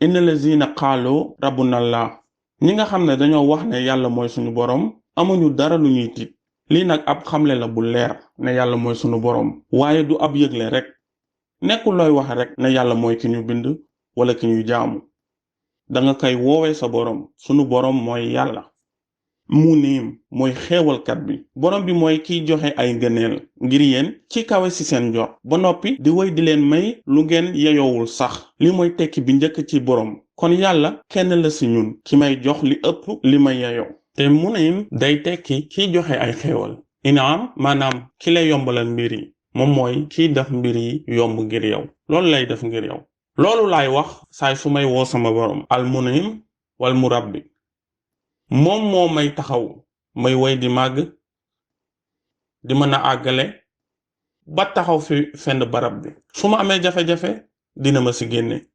inna lazina qaalu rabbuna allah ñi nga xam ne dañoo wax ne yàlla mooy suñu boroom amuñu dara lu ñuy tiit. lii nag ab xamle la bu leer ne yàlla mooy suñu boroom waaye du ab yëgle rek nekkul looy wax rek ne yàlla mooy ki ñu bind wala ki ñuy jaamu. danga koy woowee sa boroom. sunu boroom mooy yàlla. Muniim mooy xéewalkat bi. boroom bi mooy kiy joxe ay ngëneel ngir yéen ci kawe ci seen njort ba noppi di wéy di leen may lu ngeen yeyoowul sax. li mooy tekki bi njëkk ci boroom. kon yàlla kenn la ci ñun ki may jox li ëpp li ma yeyoo. te Muniim day tekki kiy joxe ay xéewal. Inaam maanaam ki lay yombalal mbir yi. moom mooy kiy def mbir yi yomb ngir yow. loolu lay def ngir yow. loolu laay wax saay su may woo sama boroom. al Muniim wal Murabbi. moom moo may taxaw may woy di màgg di mën a àggale ba taxaw fi fenn barab bi. su ma amee jafe-jafe dina ma ci génne.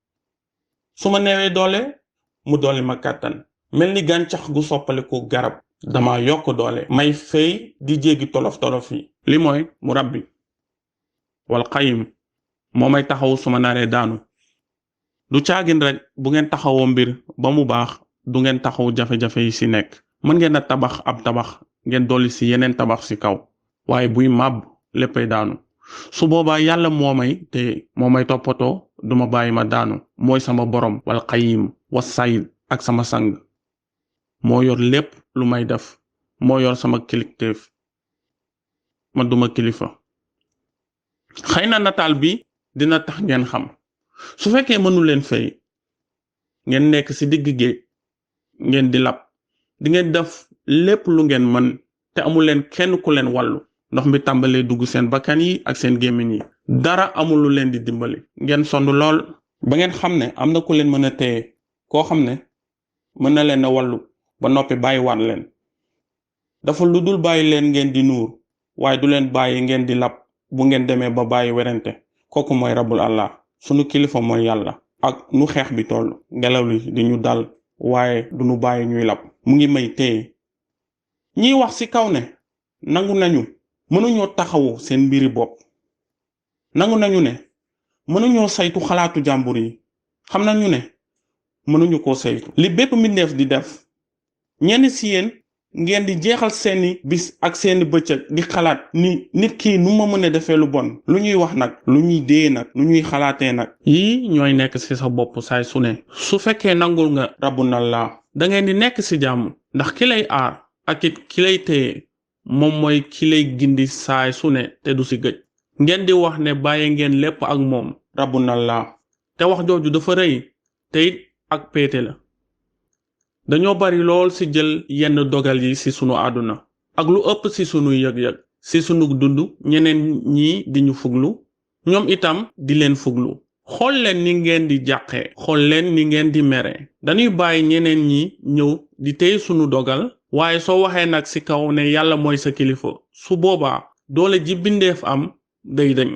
su ma neewee doole mu dolli ma kàttan. mel ni gàncax gu soppaliku garab. dama yokk doole. may fay di jéggi tolof-tolof yi. li mooy Murabbi. wal Qayyim moo may taxaw su ma naree daanu. du caagin rek bu ngeen taxawoo mbir ba mu baax du ngeen taxaw jafe-jafe yi ci nekk. mën ngeen a tabax ab tabax ngeen dolli ci yeneen tabax ci kaw. waaye buy màbb léppay daanu. su boobaa yàlla moo may toppatoo duma bàyyi ma daanu. mooy sama boroom. wal Qayyim was Sayyid ak sama sang. moo yor lépp lu may def. moo yor sama kilifteef. ma duma kilifa. xëy na nataal bi dina tax ngeen xam. su fekkee mënu leen fay ngeen nekk ci digg géej ngeen di lab di ngeen def lépp lu ngeen mën te amul leen kenn ku leen wàllu. ndox mi tàmbalee dugg seen bakkan yi ak seen gémmiñ yi. dara amul lu leen di dimbali. ngeen sonn lool ba ngeen xam ne am na ku leen mën a téye koo xam ne mën na leen a wàllu ba noppi bàyyiwaat leen. dafa lu dul bàyyi leen ngeen di nuur waaye du leen bàyyi ngeen di lab bu ngeen demee ba bàyyi werante. kooku mooy rabbul allah. sunu kilifa mooy yàlla. ak nu xeex bi toll ngelaw li di ñu dal waaye du ñu bàyyi ñuy lab. mu ngi may téye. ñiy wax ci kaw ne nangu nañu mënuñoo taxawu seen mbiri bopp. nangu nañu ne mënuñoo saytu xalaatu jàmbur yi. xam nañu ne mënuñu koo saytu. li bépp mbindeef di def. ñenn ci yéen ngeen di jeexal seeni bis ak seeni bëccëg di xalaat ni nit ki nu ma mën a defee lu bon. lu ñuy wax nag lu ñuy dee nag lu ñuy xalaatee nag. yii ñooy nekk ci sa bopp saay su ne. su fekkee nangul nga rabbuna allah da ngeen di nekk ci jàmm. ndax ki lay aar ak it ki lay téye moom mooy ki lay gindi saay su ne te du ci gëj. ngeen di wax ne bàyyi ngeen lépp ak moom rabbuna allah te wax jooju dafa rëy te it ak péete la. dañoo bari lool ci jël yenn dogal yi ci sunu àdduna ak lu ëpp ci sunu yëg-yëg ci sunu dund. ñeneen ñi di ñu fuglu ñoom itam di leen fuglu. xool leen ni ngeen di jàqee. xool leen ni ngeen di mere. dañuy bàyyi ñeneen ñi ñëw di téye sunu dogal. waaye soo waxee nag ci kaw ne yàlla mooy sa kilifa su boobaa doole ji bindeef am day dañ.